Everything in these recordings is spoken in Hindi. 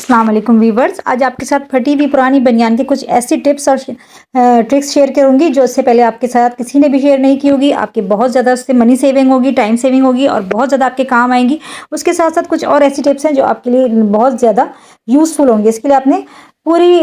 अस्सलाम वालेकुम वीवर्स। आज आपके साथ फटी हुई पुरानी बनियान की कुछ ऐसी टिप्स और ट्रिक्स शेयर करूंगी जो इससे पहले आपके साथ किसी ने भी शेयर नहीं की होगी। आपकी बहुत ज़्यादा उससे मनी सेविंग होगी, टाइम सेविंग होगी और बहुत ज़्यादा आपके काम आएंगी। उसके साथ साथ कुछ और ऐसी टिप्स हैं जो आपके लिए बहुत ज़्यादा यूज़फुल होंगी। इसके लिए आपने पूरी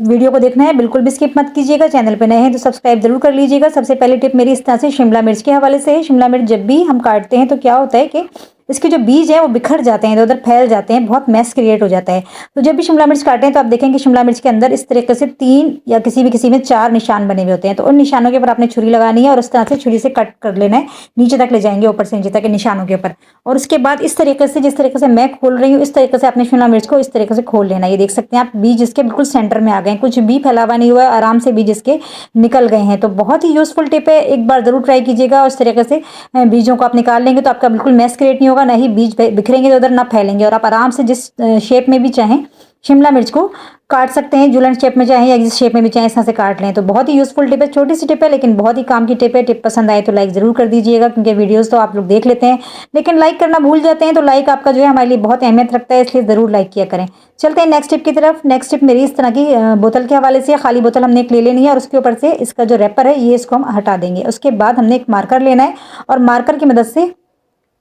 वीडियो को देखना है, बिल्कुल भी स्किप मत कीजिएगा। चैनल पर नए हैं तो सब्सक्राइब जरूर कर लीजिएगा। सबसे पहली टिप मेरी इस तरह से शिमला मिर्च के हवाले से है। शिमला मिर्च जब भी हम काटते हैं तो क्या होता है कि इसके जो बीज हैं वो बिखर जाते हैं, इधर उधर फैल जाते हैं, बहुत मैस क्रिएट हो जाता है। तो जब भी शिमला मिर्च काटें तो आप देखेंगे शिमला मिर्च के अंदर इस तरीके से 3 या किसी में 4 निशान बने हुए होते हैं। तो उन निशानों के ऊपर आपने छुरी लगानी है और उस तरह से छुरी से कट कर लेना है, नीचे तक ले जाएंगे, ऊपर से नीचे तक के निशानों के ऊपर। और उसके बाद इस तरीके से, जिस तरीके से मैं खोल रही हूँ, इस तरीके से आपने शिमला मिर्च को इस तरीके से खोल लेना है। ये देख सकते हैं आप, बीज इसके बिल्कुल सेंटर में आ गए, कुछ भी फैलावा नहीं हुआ है, आराम से बीज इसके निकल गए हैं। तो बहुत ही यूजफुल टिप है, एक बार जरूर ट्राई कीजिएगा। और इस तरीके से बीजों को आप निकाल लेंगे तो आपका बिल्कुल मैस क्रिएट नहीं होगा, ना ही बीज बिखरेंगे तो उधर ना फैलेंगे, और आप आराम से जिस शेप में भी चाहें शिमला मिर्च को काट सकते हैं, जुलन शेप में चाहें या जिस शेप में भी चाहें इस तरह से काट लें। तो बहुत ही यूजफुल टिप है, छोटी सी टिप है लेकिन बहुत ही काम की टिप है। टिप पसंद आए तो लाइक जरूर कर दीजिएगा, क्योंकि वीडियोस तो आप लोग देख लेते हैं लेकिन लाइक करना भूल जाते हैं। तो लाइक आपका जो है हमारे लिए बहुत अहमियत रखता है, इसलिए जरूर लाइक किया करें। चलते हैं नेक्स्ट टिप की तरफ। नेक्स्ट टिप मेरी इस तरह की बोतल के हवाले से। खाली बोतल हमने एक ले लेनी है और उसके ऊपर से इसका जो रैपर है ये इसको हम हटा देंगे। उसके बाद हमने एक मार्कर लेना है और मार्कर की मदद से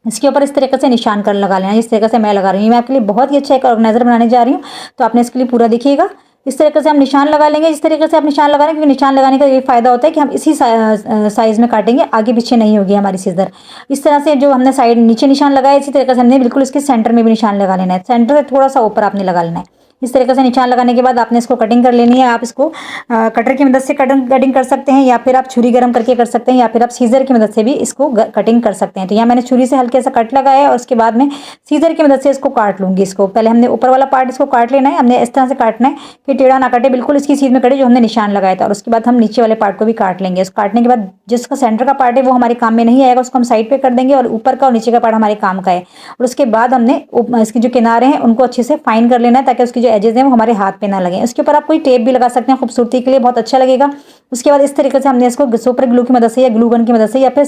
इसके ऊपर इस तरीके से निशान कर लगा लेना है, जिस तरीके से मैं लगा रही हूँ। मैं आपके लिए बहुत ही अच्छा एक ऑर्गेनाइजर बनाने जा रही हूँ, तो आपने इसके लिए पूरा देखिएगा। इस तरीके से हम निशान लगा लेंगे, जिस तरीके से आप निशान लगा रहे हैं, क्योंकि निशान लगाने का ये फायदा होता है कि हम इसी साइज में काटेंगे, आगे पीछे नहीं होगी हमारी सीजर। इस तरह से जो हमने साइड नीचे निशान लगाया, इसी तरीके से हमने बिल्कुल इसके सेंटर में भी निशान लगा लेना है। सेंटर से थोड़ा सा ऊपर आपने लगा लेना है। इस तरीके से निशान लगाने के बाद आपने इसको कटिंग कर लेनी है। आप इसको कटर की मदद से कटिंग कर सकते हैं, या फिर आप छुरी गर्म करके कर सकते हैं, या फिर आप सीजर की मदद से भी इसको कटिंग कर सकते हैं। तो यहाँ मैंने छुरी से हल्के सा कट लगाया है और उसके बाद में सीजर की मदद से इसको काट लूंगी। इसको पहले हमने ऊपर वाला पार्ट इसको काट लेना है, हमने इस तरह से काटना है कि टेढ़ा ना कटे, बिल्कुल इसकी सीध में कटे जो हमने निशान लगाया था। और उसके बाद हम नीचे वाले पार्ट को भी काट लेंगे। उसको काटने के बाद जिसका सेंटर का पार्ट है वो हमारे काम में नहीं आएगा, उसको हम साइड पे कर देंगे, और ऊपर का और नीचे का पार्ट हमारे काम का है। और उसके बाद हमने इसके जो किनारे हैं उनको अच्छे से फाइन कर लेना है, ताकि उसकी जो एजेस हैं वो हमारे हाथ पे ना लगे। उसके ऊपर आप कोई टेप भी लगा सकते हैं खूबसूरती के लिए, बहुत अच्छा लगेगा। उसके बाद इस तरीके से हमने इसको सुपर ग्लू की मदद से या ग्लू गन की मदद से या फिर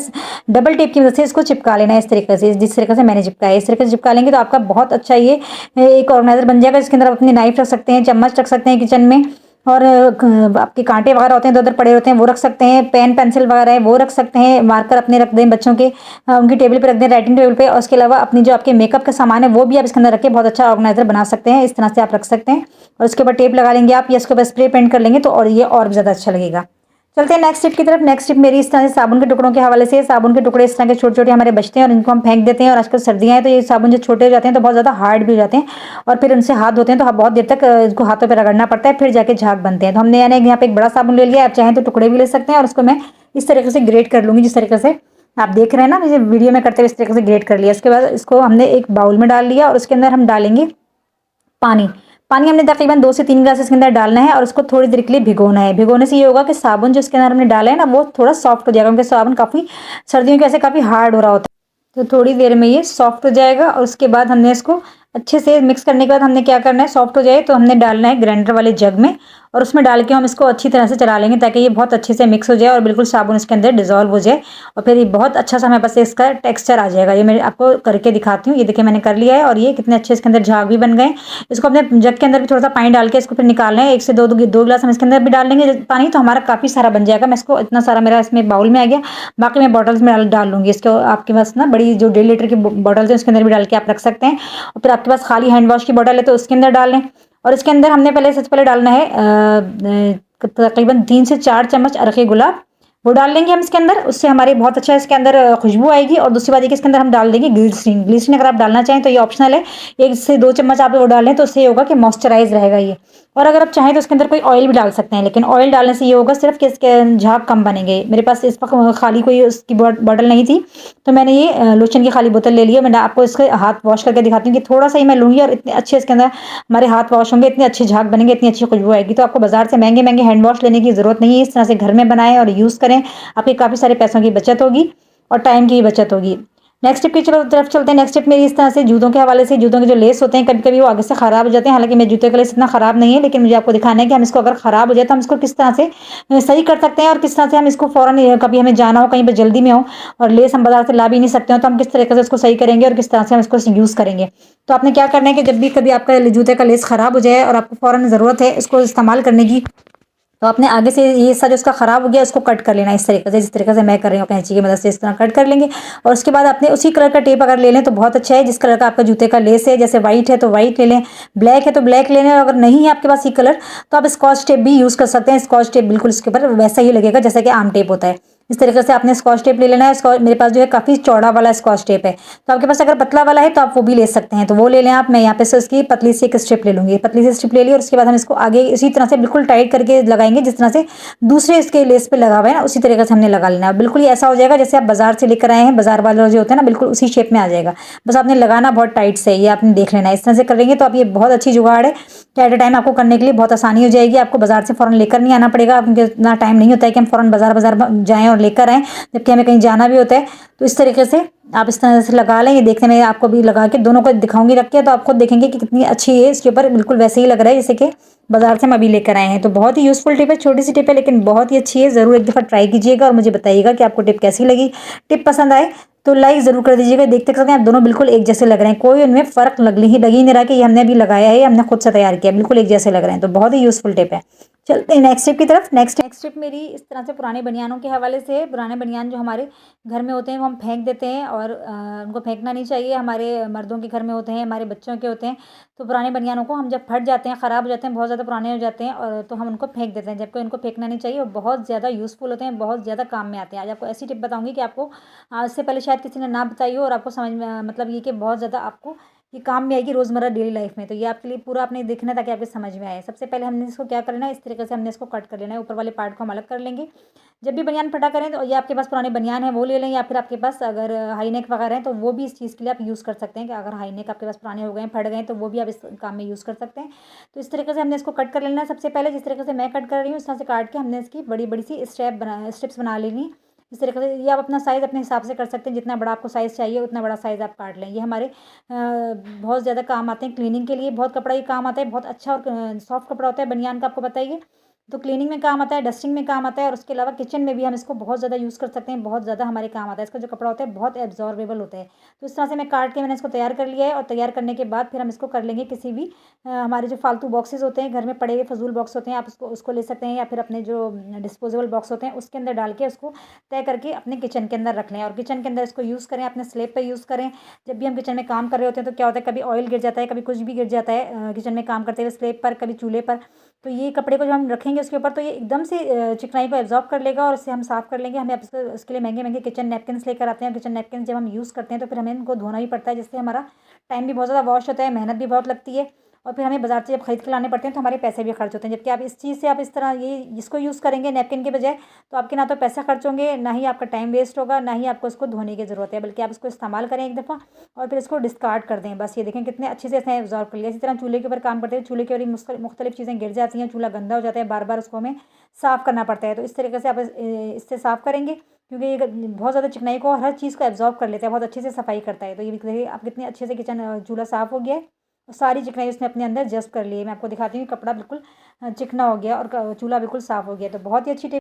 डबल टेप की मदद से इसको चिपका लेना है, इस तरीके से, जिस तरीके से मैंने चिपकाया है। इस तरीके से चिपका लेंगे तो आपका बहुत अच्छा ये एक ऑर्गेनाइजर बन जाएगा, जिसके अंदर आप अपनी नाइफ रख सकते हैं, चम्मच रख सकते हैं किचन में, और आपके कांटे वगैरह होते हैं तो उधर पड़े होते हैं वो रख सकते हैं, पेन पेंसिल वगैरह है वो रख सकते हैं, मार्कर अपने रख दें बच्चों के, उनकी टेबल पे रख दें, राइटिंग टेबल पे। और उसके अलावा अपनी जो आपके मेकअप का सामान है वो भी आप इसके अंदर रख के बहुत अच्छा ऑर्गेनाइजर बना सकते हैं। इस तरह से आप रख सकते हैं और उसके ऊपर टेप लगा लेंगे आप, या इसके ऊपर स्प्रे पेंट कर लेंगे तो और ये और भी ज़्यादा अच्छा लगेगा। चलते हैं नेक्स्ट टिप की तरफ। नेक्स्ट टिप मेरी इस तरह से साबुन के टुकड़ों के हवाले से। साबुन के टुकड़े इस तरह के छोटे छोटे हमारे बचते हैं और इनको हम फेंक देते हैं, और आजकल सर्दियां हैं तो ये साबुन जो छोटे हो जाते हैं तो बहुत ज़्यादा हार्ड भी हो जाते हैं, और फिर उनसे हाथ धोते हैं तो बहुत देर तक इसको हाथों पर रगड़ना पड़ता है, फिर जाके झाग बनते हैं। तो हमने यानी यहाँ पे एक बड़ा साबुन ले लिया, आप चाहें तो टुकड़े भी ले सकते हैं, और उसको मैं इस तरीके से ग्रेट कर लूँगी, जिस तरीके से आप देख रहे हैं ना, मुझे वीडियो में करते हुए इस तरीके से ग्रेट कर लिया। उसके बाद इसको हमने एक बाउल में डाल लिया और उसके अंदर हम डालेंगे पानी। पानी हमने तकरीबन 2 से 3 ग्लास इसके अंदर डालना है और उसको थोड़ी देर के लिए भिगोना है। भिगोने से ये होगा कि साबुन जो इसके अंदर हमने डाला है ना वो थोड़ा सॉफ्ट हो जाएगा, क्योंकि साबुन काफ़ी सर्दियों के ऐसे काफ़ी हार्ड हो रहा होता है। तो थोड़ी देर में ये सॉफ्ट हो जाएगा और उसके बाद हमने इसको अच्छे से मिक्स करने के बाद हमने क्या करना है, सॉफ्ट हो जाए तो हमने डालना है ग्राइंडर वाले जग में, और उसमें डाल के हम इसको अच्छी तरह से चला लेंगे ताकि ये बहुत अच्छे से मिक्स हो जाए और बिल्कुल साबुन इसके अंदर डिजॉल्व हो जाए, और फिर ये बहुत अच्छा सा हमारे पास इसका टेक्सचर आ जाएगा। ये मैं आपको करके दिखाती हूँ। ये देखिए मैंने कर लिया है और ये कितने अच्छे इसके अंदर झाग भी बन गए। इसको अपने जग के अंदर भी थोड़ा सा पानी डाल के इसको फिर निकालना है। 1 से 2 गिलास हम इसके अंदर भी डाल लेंगे पानी, तो हमारा काफ़ी सारा बन जाएगा। मैं इसको इतना सारा मेरा इसमें बाउल में आ गया, बाकी मैं बॉटल्स में डाल लूँगी। इसको आपके पास ना बड़ी जो 1.5 लीटर की बॉटल्स हैं उसके अंदर भी डाल के आप रख सकते हैं, और फिर आपके पास खाली हैंड वॉश की बॉटल है तो उसके अंदर डाल लें। और इसके अंदर हमने सबसे पहले डालना है तकरीबन 3 से 4 चम्मच अरखे गुलाब, वो डाल लेंगे हम इसके अंदर। उससे हमारे बहुत अच्छा इसके अंदर खुशबू आएगी। और दूसरी बात ये कि इसके अंदर हम डाल देंगे ग्लिसरीन। ग्लिसरीन अगर आप डालना चाहें तो ये ऑप्शनल है, 1 से 2 चम्मच आप वो डाल लें तो उससे ये होगा कि मॉइस्चराइज रहेगा ये। और अगर आप चाहें तो इसके अंदर कोई ऑयल भी डाल सकते हैं, लेकिन ऑयल डालने से ये होगा सिर्फ कि इसके झाग कम बनेंगे। मेरे पास इस वक्त खाली कोई उसकी बॉटल नहीं थी तो मैंने ये लोशन की खाली बोतल ले ली है। मैं आपको इसके हाथ वॉश करके दिखाती हूँ कि थोड़ा सा ही मैं लूँगी और इतने अच्छे इसके अंदर हमारे हाथ वॉश होंगे, इतने अच्छे झाग बनेंगे, इतनी अच्छी खुशबू आएगी। तो आपको बाजार से महंगे महंगे हैंड वॉश लेने की जरूरत नहीं है, इस तरह से घर में बनाएं और यूज़ करें, आपके काफ़ी सारे पैसों की बचत होगी और टाइम की भी बचत होगी। नेक्स्ट टिप की चलो तरफ चलते हैं। नेक्स्ट टिप मेरी इस तरह से जूतों के हवाले से, जूतों के जो लेस होते हैं कभी-कभी वो आगे से खराब हो जाते हैं। हालाँकि मेरे जूते का लेस इतना खराब नहीं है, लेकिन मुझे आपको दिखाना है कि हम इसको अगर खराब हो जाए तो हम इसको किस तरह से सही कर सकते हैं और किस तरह से हम इसको फ़ौरन कभी हमें जाना हो, कहीं पे जल्दी में हो और लेस हम बाज़ार से ला भी नहीं सकते हो, तो हम किस तरीके से उसको सही करेंगे और किस तरह से हम इसको यूज़ करेंगे। तो आपने क्या करना है कि जब भी कभी आपका जूते का लेस खराब हो जाए और आपको फ़ौरन ज़रूरत है इसको इस्तेमाल करने की, तो आपने आगे से ये हिस्सा जो उसका खराब हो गया इसको कट कर लेना इस तरीके से, जिस तरीके से मैं कर रही हूँ कैंची की मदद से इस तरह कट कर लेंगे। और उसके बाद आपने उसी कलर का टेप अगर ले लें तो बहुत अच्छा है, जिस कलर का आपका जूते का लेस है, जैसे व्हाइट है तो व्हाइट ले लें, ब्लैक है तो ब्लैक ले लें, और अगर नहीं है आपके पास ये कलर तो आप स्कॉच टेप भी यूज़ कर सकते हैं। स्कॉच टेप बिल्कुल इसके ऊपर वैसा ही लगेगा जैसे कि आम टेप होता है। इस तरीके से आपने स्कॉच टेप ले लेना है। स्कॉच मेरे पास जो है काफ़ी चौड़ा वाला स्कॉच टेप है, तो आपके पास अगर पतला वाला है तो आप वो भी ले सकते हैं, तो वो ले लें आप। मैं यहाँ पे से उसकी पतली सी एक स्ट्रिप ले लूँगी, पतली सी स्ट्रिप ले ली और उसके बाद हम इसको आगे इसी तरह से बिल्कुल टाइट करके लगाएंगे जिस तरह से दूसरे इसके लेस पे लगा हुआ है ना, उसी तरीके से हमने लगा लेना है। बिल्कुल ही ऐसा हो जाएगा जैसे आप बाजार से लेकर आए हैं, बाजार वाला जो होता है ना बिल्कुल उसी शेप में आ जाएगा। बस आपने लगाना बहुत टाइट से, ये आपने देख लेना है। इस तरह से करेंगे तो आप ये बहुत अच्छी जुगाड़ है कि एट अ टाइम आपको करने के लिए बहुत आसानी हो जाएगी। आपको बाजार से फ़ौरन लेकर नहीं आना पड़ेगा, क्योंकि इतना टाइम नहीं होता है कि हम फ़ौरन बाजार जाएँ और लेकर आएँ, जबकि हमें कहीं जाना भी होता है। तो इस तरीके से आप इस तरह से लगा लें। ये देखने में आपको भी लगा के दोनों को दिखाऊंगी रख के, तो आप खुद देखेंगे कि कितनी अच्छी है। इसके ऊपर बिल्कुल वैसे ही लग रहा है जैसे कि बाजार से हम अभी लेकर आए हैं। तो बहुत ही यूज़फुल टिप है, छोटी सी टिप है लेकिन बहुत ही अच्छी है। ज़रूर एक दफ़ा ट्राई कीजिएगा और मुझे बताइएगा कि आपको टिप कैसी लगी। टिप पसंद आए तो लाइक ज़रूर कर दीजिएगा। देखते सकते हैं आप दोनों बिल्कुल एक जैसे लग रहे हैं, कोई उनमें फ़र्क लग ही नहीं रहा कि ये हमने अभी लगाया है, हमने खुद से तैयार किया, बिल्कुल एक जैसे लग रहे हैं। तो बहुत ही यूज़फुल टिप है। चलते हैं नेक्स्ट टिप की तरफ। नेक्स्ट टिप मेरी इस तरह से पुराने बनियानों के हवाले से है। पुराने बनियान जो हमारे घर में होते हैं वो हम फेंक देते हैं, और उनको फेंकना नहीं चाहिए। हमारे मर्दों के घर में होते हैं, हमारे बच्चों के होते हैं। तो पुराने बनियानों को हम जब फट जाते हैं, ख़राब हो जाते हैं, बहुत ज़्यादा पुराने हो जाते हैं, और तो हम उनको फेंक देते हैं, जबकि उनको फेंकना नहीं चाहिए। वो बहुत ज़्यादा यूज़फुल होते हैं, बहुत ज़्यादा काम में आते हैं। आज आपको ऐसी टिप बताऊंगी कि आपको आज से पहले शायद किसी ने ना बताई हो, और आपको समझ में मतलब ये कि बहुत ज़्यादा आपको ये काम में आएगी रोज़मर्रा डेली लाइफ में। तो ये आपके लिए पूरा आपने देखना है ताकि आपको समझ में आए। सबसे पहले हमने इसको क्या कर लेना है, इस तरीके से हमने इसको कट कर लेना है। ऊपर वाले पार्ट को हम अलग कर लेंगे। जब भी बनियान फटा करें तो, या आपके पास पुराने बनियान है वो ले लें, या फिर आपके पास अगर हाई नेक वगैरह हैं तो वो भी इस चीज़ के लिए आप यूज़ कर सकते हैं कि अगर हाई नेक आपके पास पुराने हो गए हैं, फट गए हैं, तो वो भी आप इस काम में यूज़ कर सकते हैं। तो इस तरीके से हमने इसको कट कर लेना है। सबसे पहले जिस तरीके से मैं कट कर रही हूँ उस तरह से काट के हमने इसकी बड़ी बड़ी सी स्ट्रिप्स बना लेनी। इस तरीके से ये आप अपना साइज़ अपने हिसाब से कर सकते हैं, जितना बड़ा आपको साइज़ चाहिए उतना बड़ा साइज़ आप काट लें। ये हमारे बहुत ज़्यादा काम आते हैं क्लीनिंग के लिए। बहुत कपड़ा ये काम आता है, बहुत अच्छा और सॉफ्ट कपड़ा होता है बनियान का, आपको पता ही है। तो क्लीनिंग में काम आता है, डस्टिंग में काम आता है, और उसके अलावा किचन में भी हम इसको बहुत ज़्यादा यूज़ कर सकते हैं। बहुत ज़्यादा हमारे काम आता है। इसका जो कपड़ा होता है बहुत एब्जॉर्बेबल होता है। तो इस तरह से मैं काट के मैंने इसको तैयार कर लिया है, और तैयार करने के बाद फिर हम इसको कर लेंगे किसी भी हमारे जो फालतू बॉक्सेस होते हैं घर में पड़े हुए फजूल बॉक्स होते हैं, आप उसको उसको ले सकते हैं, या फिर अपने जो डिस्पोजेबल बॉक्स होते हैं उसके अंदर डाल के उसको तय करके अपने किचन के अंदर रख लें, और किचन के अंदर इसको यूज़ करें, अपने स्लैब पे यूज़ करें। जब भी हम किचन में काम कर रहे होते हैं तो क्या होता है, कभी ऑयल गिर जाता है, कभी कुछ भी गिर जाता है किचन में काम करते हुए स्लैब पर, कभी चूल्हे पर। तो ये कपड़े को जब हम रखेंगे उसके ऊपर तो ये एकदम से चिकनाई को एब्जॉर्ब कर लेगा, और इससे हम साफ़ कर लेंगे। हमें अब इसके लिए महंगे महंगे किचन नैपकिन्स लेकर आते हैं, और किचन नैपकिन्स जब हम यूज़ करते हैं तो फिर हमें इनको धोना भी पड़ता है, जिससे हमारा टाइम भी बहुत ज़्यादा वॉश होता है, मेहनत भी बहुत लगती है, और फिर हमें बाजार से जब खरीद के लाने पड़ते हैं तो हमारे पैसे भी खर्च होते हैं। जबकि आप इस चीज़ से आप इस तरह ये इसको यूज़ करेंगे नैपकिन के बजाय, तो आपके ना तो पैसा खर्च होंगे, ना ही आपका टाइम वेस्ट होगा, ना ही आपको इसको धोने की ज़रूरत है, बल्कि आप इसको इस्तेमाल करें एक दफ़ा और फिर इसको डिस्कार्ड कर दें। बस ये देखें कितने अच्छे से इसने एब्जॉर्ब कर लिया। इसी तरह चूल्हे के ऊपर काम करते हैं, चूल्हे के ऊपर मुख्तलिफ चीज़ें गिर जाती हैं, चूल्हा गंदा हो जाता है, बार बार उसको हमें साफ़ करना पड़ता है। तो इस तरीके से आप इससे साफ़ करेंगे, क्योंकि ये बहुत ज़्यादा चिकनाई को हर चीज़ को एब्जॉर्ब कर लेता है, बहुत अच्छे से सफाई करता है। तो ये देखिए आप कितने अच्छे से किचन चूल्हा साफ़ हो गया है, और सारी चिकनाई उसने अपने अंदर जज़्ब कर ली है। मैं आपको दिखाती हूँ, कपड़ा बिल्कुल चिकना हो गया और चूल्हा बिल्कुल साफ़ हो गया। तो बहुत ही अच्छी टिप